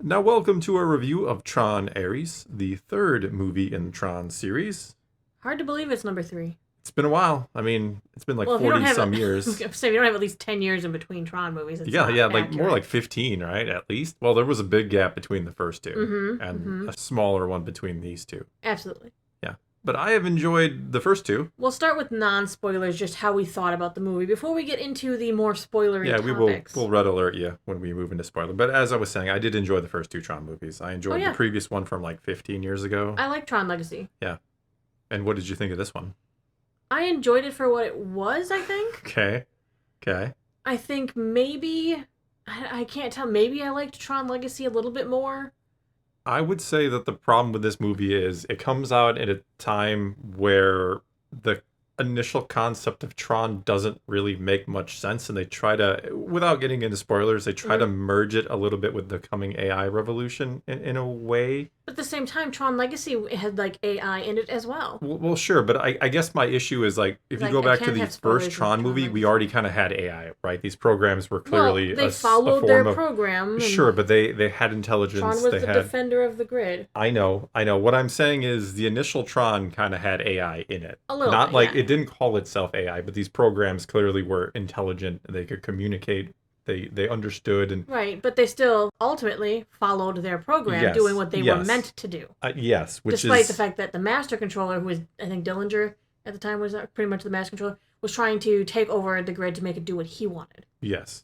Now, welcome to a review of Tron Ares, the third movie in the Tron series. Hard to believe it's number 3. It's been a while. I mean, it's been like Well, if you don't 40 have some years. So if you don't have at least 10 years in between Tron movies, it's not Like accurate. more like 15, right? At least. Well, there was a big gap between the first two and a smaller one between these two. Absolutely. Yeah. But I have enjoyed the first two. We'll start with non-spoilers, just how we thought about the movie, before we get into the more spoilery Yeah, topics. we'll red alert you when we move into spoiler. But as I was saying, I did enjoy the first two Tron movies. I enjoyed the previous one from like 15 years ago. I like Tron Legacy. Yeah. And what did you think of this one? I enjoyed it for what it was, I think. Okay. I think maybe, I can't tell, maybe I liked Tron Legacy a little bit more. I would say that the problem with this movie is it comes out at a time where the initial concept of Tron doesn't really make much sense, and they try to, without getting into spoilers, they try to merge it a little bit with the coming AI revolution in a way. But at the same time, Tron Legacy had like AI in it as well. Well, sure, but I guess my issue is like if you go back to the first Tron movie, we already kind of had AI, right? These programs were clearly they followed their program. Sure, but they had intelligence. Tron was the defender of the grid. I know. What I'm saying is the initial Tron kind of had AI in it. A little Not bit, like it didn't call itself AI, but these programs clearly were intelligent. They could communicate. They understood. And right, but they still ultimately followed their program, doing what they were meant to do. Yes, despite the fact that the master controller, who was, I think, Dillinger at the time was pretty much the master controller, was trying to take over the grid to make it do what he wanted. Yes.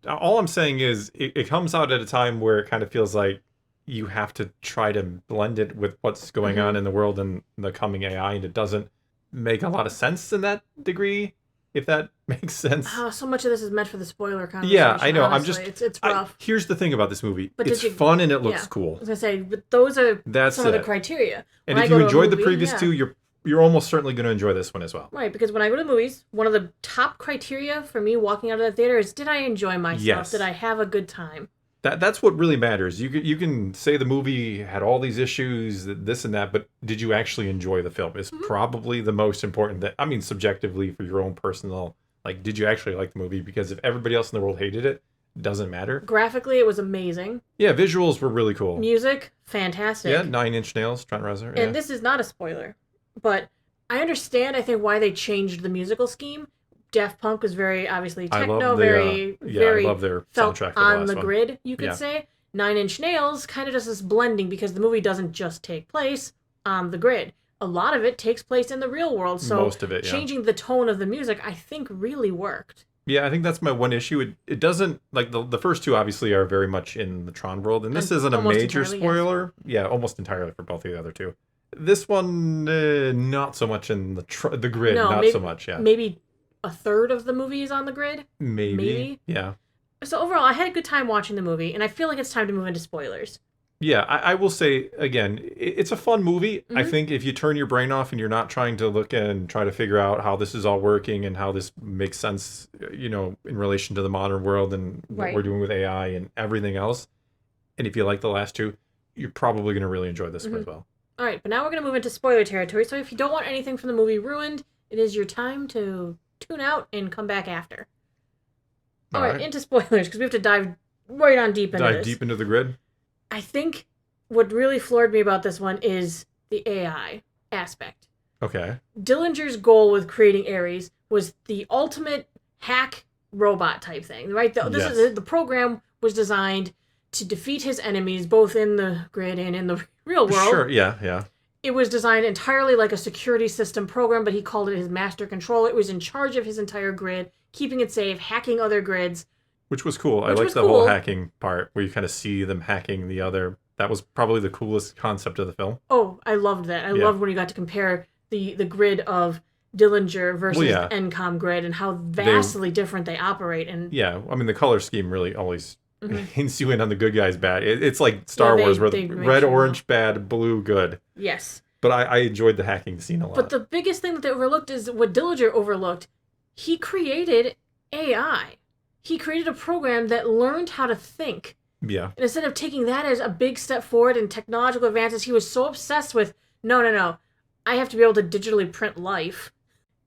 All I'm saying is it comes out at a time where it kind of feels like you have to try to blend it with what's going on in the world and the coming AI, and it doesn't make a lot of sense in that degree, if that makes sense. So much of this is meant for the spoiler conversation. Yeah, I know. Honestly. It's rough. Here's the thing about this movie. It's fun and it looks cool. I was going to say, but those are some of the criteria. And if you enjoyed the previous two, you're almost certainly going to enjoy this one as well. Right, because when I go to the movies, one of the top criteria for me walking out of the theater is, did I enjoy myself? Yes. Did I have a good time? That's what really matters. You can say the movie had all these issues, this and that, but did you actually enjoy the film? Is probably the most important. Subjectively for your own personal, like, did you actually like the movie? Because if everybody else in the world hated it, it doesn't matter. Graphically, it was amazing. Yeah, visuals were really cool. Music, fantastic. Yeah, 9 Inch Nails, Trent Reznor. And this is not a spoiler, but I understand, I think, why they changed the musical scheme. Daft Punk was very, obviously, techno, very I love their felt soundtrack on the grid, you could say. 9 Inch Nails kind of does this blending because the movie doesn't just take place on the grid. A lot of it takes place in the real world, so most of it, changing the tone of the music, I think, really worked. Yeah, I think that's my one issue. It doesn't, like, the first two obviously are very much in the Tron world, and this isn't a major spoiler. Yes. Yeah, almost entirely for both of the other two. This one, not so much in the grid, so much, Maybe a third of the movie is on the grid? Maybe. Yeah. So overall, I had a good time watching the movie, and I feel like it's time to move into spoilers. Yeah, I will say, again, it's a fun movie. I think if you turn your brain off and you're not trying to look and try to figure out how this is all working and how this makes sense, in relation to the modern world and what we're doing with AI and everything else, and if you like the last two, you're probably going to really enjoy this one as well. All right, but now we're going to move into spoiler territory, so if you don't want anything from the movie ruined, it is your time to tune out and come back after. All right, into spoilers, because we have to dive right on deep into this. Dive deep into the grid? I think what really floored me about this one is the AI aspect. Okay. Dillinger's goal with creating Ares was the ultimate hack robot type thing, right? The program was designed to defeat his enemies, both in the grid and in the real world. Sure, yeah. It was designed entirely like a security system program, but he called it his master controller. It was in charge of his entire grid, keeping it safe, hacking other grids. Which was cool. I liked the whole hacking part where you kind of see them hacking the other. That was probably the coolest concept of the film. Oh, I loved that. I loved when you got to compare the grid of Dillinger versus the NCOM grid and how vastly different they operate. And yeah, I mean, the color scheme really always hints you in on the good guys bad. It's like Star Wars where red, orange, bad, blue, good. Yes. But I enjoyed the hacking scene a lot. But the biggest thing that they overlooked is what Dillinger overlooked. He created AI. He created a program that learned how to think. Yeah. And instead of taking that as a big step forward in technological advances, he was so obsessed with, no. I have to be able to digitally print life.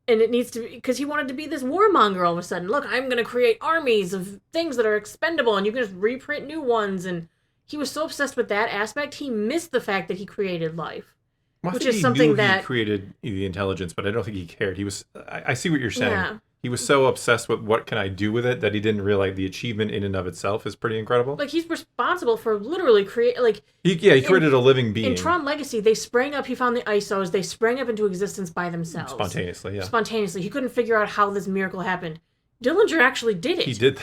And it needs to be, because he wanted to be this warmonger all of a sudden. Look, I'm going to create armies of things that are expendable, and you can just reprint new ones. And he was so obsessed with that aspect, he missed the fact that he created life. Well, which I think is he something knew that he created the intelligence, but I don't think he cared. He was. I see what you're saying. Yeah. He was so obsessed with what can I do with it that he didn't realize the achievement in and of itself is pretty incredible. Like, he's responsible for literally he created a living being. In Tron Legacy, they sprang up. He found the ISOs. They sprang up into existence by themselves. Spontaneously, yeah. Spontaneously. He couldn't figure out how this miracle happened. Dillinger actually did it. He did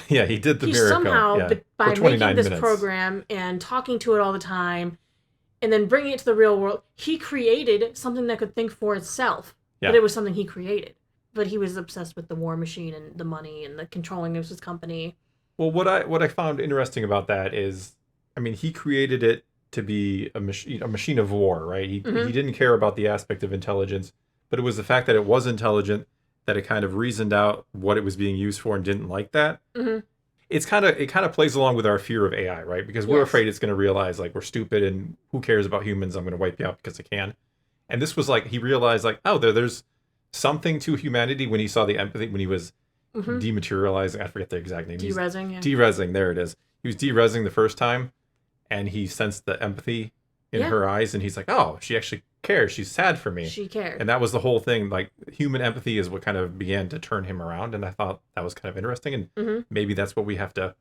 the miracle. Somehow, by making this minutes. program and talking to it all the time, and then bringing it to the real world, he created something that could think for itself. Yeah. But it was something he created. But he was obsessed with the war machine and the money and the controlling of his company. Well, what I found interesting about that is, I mean, he created it to be a machine of war, right? He didn't care about the aspect of intelligence, but it was the fact that it was intelligent, that it kind of reasoned out what it was being used for and didn't like that. Mm-hmm. It kind of plays along with our fear of AI, right? Because we're afraid it's going to realize, like, we're stupid and who cares about humans? I'm going to wipe you out because I can. And this was like, he realized, like, oh, there's something to humanity when he saw the empathy, when he was dematerializing. I forget the exact name. Derezzing, yeah. Derezzing, there it is. He was derezzing the first time, and he sensed the empathy in her eyes, and he's like, oh, she actually cares. She's sad for me. She cared. And that was the whole thing. Like, human empathy is what kind of began to turn him around, and I thought that was kind of interesting, and maybe that's what we have to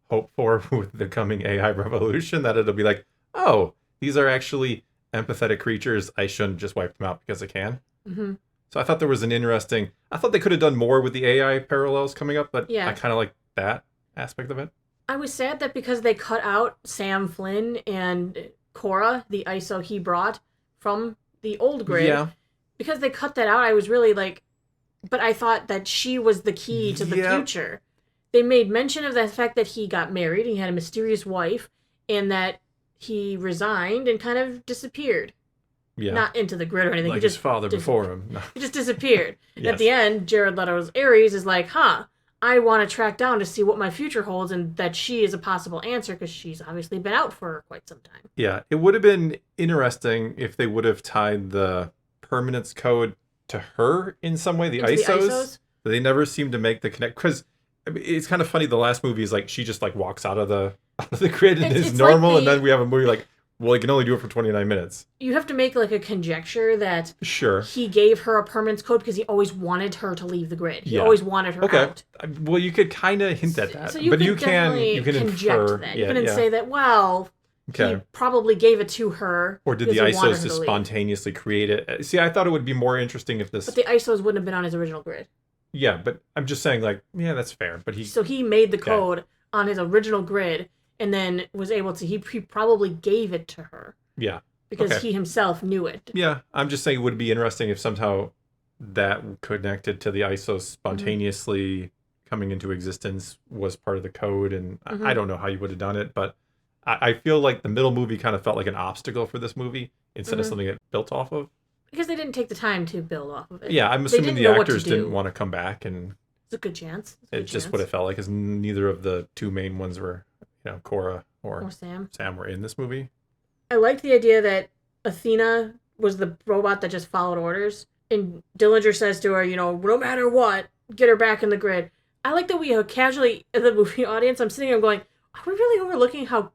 hope for with the coming AI revolution, that it'll be like, oh, these are actually empathetic creatures. I shouldn't just wipe them out because I can. Mm-hmm. So I thought there was I thought they could have done more with the AI parallels coming up, but I kind of like that aspect of it. I was sad that because they cut out Sam Flynn and Cora, the ISO he brought from the old grid, because they cut that out, I was really like, but I thought that she was the key to the future. They made mention of the fact that he got married, he had a mysterious wife, and that he resigned and kind of disappeared. Yeah. Not into the grid or anything. Like his father before him. No. He just disappeared. At the end, Jared Leto's Ares is like, I want to track down to see what my future holds, and that she is a possible answer because she's obviously been out for quite some time. Yeah, it would have been interesting if they would have tied the permanence code to her in some way, the ISOs. They never seem to make the connect, because it's kind of funny, the last movie is like, she just like walks out of the grid and is normal, like and then we have a movie like, well, he can only do it for 29 minutes. You have to make like a conjecture that he gave her a permanence code because he always wanted her to leave the grid. He always wanted her out. Well, you could kind of hint at that. So you can infer that. You can say that, well, he probably gave it to her. Or did the ISOs just spontaneously create it? See, I thought it would be more interesting if this... But the ISOs wouldn't have been on his original grid. Yeah, but I'm just saying, like, yeah, that's fair. But So he made the code on his original grid, and then was able to, he probably gave it to her. Yeah. Because he himself knew it. Yeah, I'm just saying it would be interesting if somehow that connected to the ISO spontaneously coming into existence was part of the code, and I don't know how you would have done it, but I feel like the middle movie kind of felt like an obstacle for this movie instead of something it built off of. Because they didn't take the time to build off of it. Yeah, I'm assuming the actors didn't want to come back, and it's a good chance. It's just what it felt like, because neither of the two main ones were, Cora or Sam were in this movie. I liked the idea that Athena was the robot that just followed orders, and Dillinger says to her, no matter what, get her back in the grid. I like that we casually, in the movie audience, I'm sitting here going, are we really overlooking how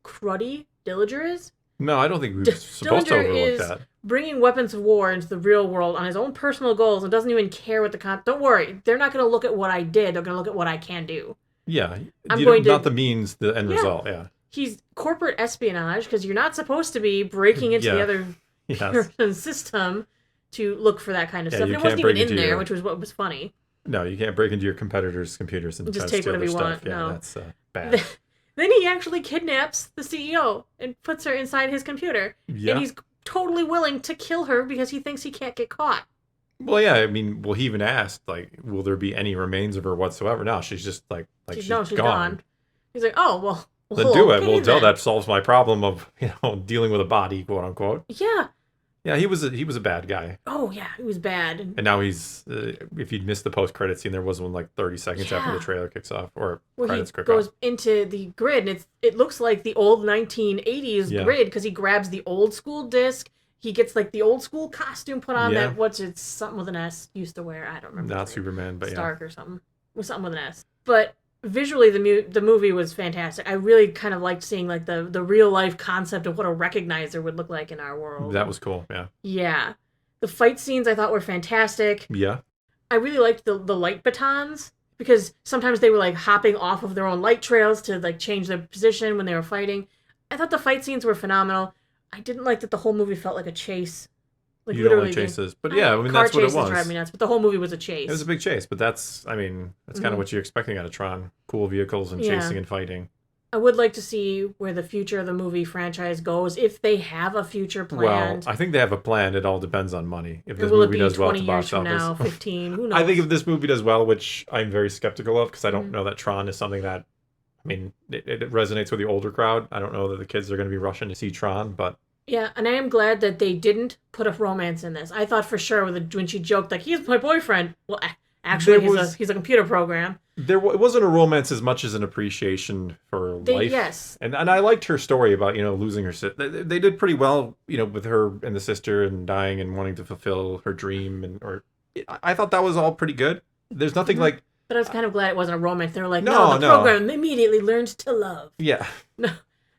cruddy Dillinger is? No, I don't think we're supposed to overlook that. Bringing weapons of war into the real world on his own personal goals and doesn't even care what don't worry, they're not going to look at what I did, they're going to look at what I can do. Yeah, not the means, the end result, yeah. He's corporate espionage, because you're not supposed to be breaking into the other person's system to look for that kind of stuff. It wasn't even in there, which was what was funny. No, you can't break into your competitors' computers and just take whatever you want. Yeah, that's bad. Then he actually kidnaps the CEO and puts her inside his computer. Yeah. And he's totally willing to kill her because he thinks he can't get caught. Well, yeah, I mean, he even asked, like, will there be any remains of her whatsoever? No, she's just, she's gone. He's like, oh, well, then do it. Well, that solves my problem of, dealing with a body, quote unquote. Yeah. Yeah, he was a bad guy. Oh, yeah, he was bad. And now he's, if you'd missed the post-credit scene, there was one like 30 seconds after the trailer kicks off, or credits kick off. He goes into the grid, and it looks like the old 1980s grid, because he grabs the old school disc. He gets like the old school costume put on that, something with an S used to wear. I don't remember. Not Superman, but Stark or something. With something with an S. But visually the movie was fantastic. I really kind of liked seeing like the real life concept of what a recognizer would look like in our world. That was cool. Yeah. Yeah. The fight scenes I thought were fantastic. Yeah. I really liked the light batons because sometimes they were like hopping off of their own light trails to like change their position when they were fighting. I thought the fight scenes were phenomenal. I didn't like that the whole movie felt like a chase. Like you don't like chases, but yeah, I mean that's what it was. Car chases drive me nuts, but the whole movie was a chase. It was a big chase, but that's kind of what you're expecting out of Tron: cool vehicles and chasing and fighting. I would like to see where the future of the movie franchise goes, if they have a future planned. Well, I think they have a plan. It all depends on money. If this movie does well at the box office, now, 15, who knows? I think if this movie does well, which I'm very skeptical of, because I don't know that Tron is something that, it resonates with the older crowd. I don't know that the kids are going to be rushing to see Tron, but. Yeah, and I am glad that they didn't put a romance in this. I thought for sure when she joked, like, he's my boyfriend. Well, actually, he's a computer program. It wasn't a romance as much as an appreciation for life. Yes. And I liked her story about, losing her sister. They did pretty well, with her and the sister and dying and wanting to fulfill her dream. I thought that was all pretty good. There's nothing like... But I was kind of glad it wasn't a romance. They were like, no, the program immediately learned to love. Yeah.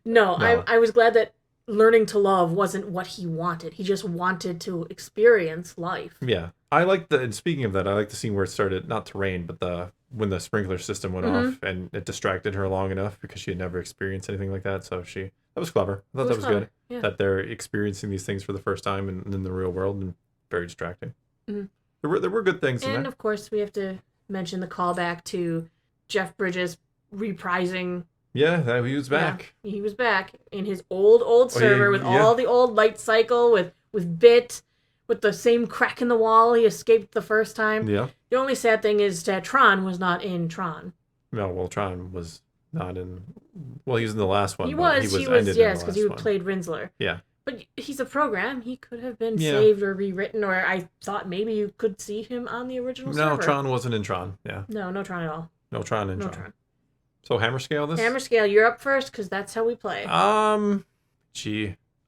No. I was glad that learning to love wasn't what he wanted. He just wanted to experience life. Yeah. And speaking of that, I like the scene where it started not to rain, but when the sprinkler system went off and it distracted her long enough because she had never experienced anything like that. So that was clever. I thought that was good. Yeah. That they're experiencing these things for the first time in the real world, and very distracting. Mm-hmm. There were good things in there. And of course we have to mention the callback to Jeff Bridges reprising. Yeah, he was back. Yeah, he was back in his old server with all the old light cycle with Bit, with the same crack in the wall he escaped the first time. Yeah. The only sad thing is that Tron was not in Tron. No, well, Tron was not in... Well, he was in the last one. He was, yes, because he played Rinsler. Yeah. But he's a program. He could have been saved or rewritten, or I thought maybe you could see him on the original server. No, Tron wasn't in Tron, yeah. No Tron at all. No Tron in Tron. So hammer scale this? Hammer scale, you're up first, because that's how we play. I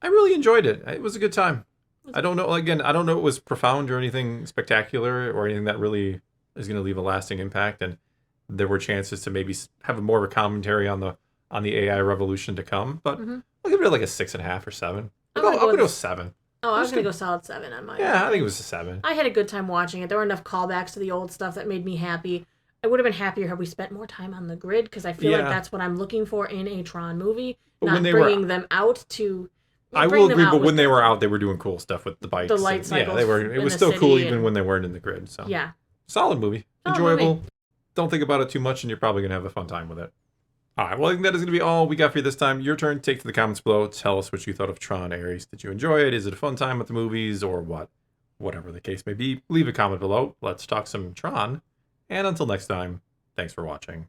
really enjoyed it. It was a good time. I don't know it was profound or anything spectacular or anything that really is going to leave a lasting impact, and there were chances to maybe have more of a commentary on the AI revolution to come, but I'll give it like a 6.5 or 7. I'll go 7. Oh, I was going to go solid 7 on mine. Yeah, I think it was a 7. I had a good time watching it. There were enough callbacks to the old stuff that made me happy. I would have been happier had we spent more time on the grid, because I feel like that's what I'm looking for in a Tron movie, not bringing them out to... I will agree, but when they were out, they were doing cool stuff with the bikes. The light cycles. Yeah, it was still cool even when they weren't in the grid. So yeah, solid movie, enjoyable. Don't think about it too much, and you're probably gonna have a fun time with it. All right, well, I think that is gonna be all we got for you this time. Your turn. Take to the comments below. Tell us what you thought of Tron, Aries. Did you enjoy it? Is it a fun time at the movies, or what? Whatever the case may be, leave a comment below. Let's talk some Tron. And until next time, thanks for watching.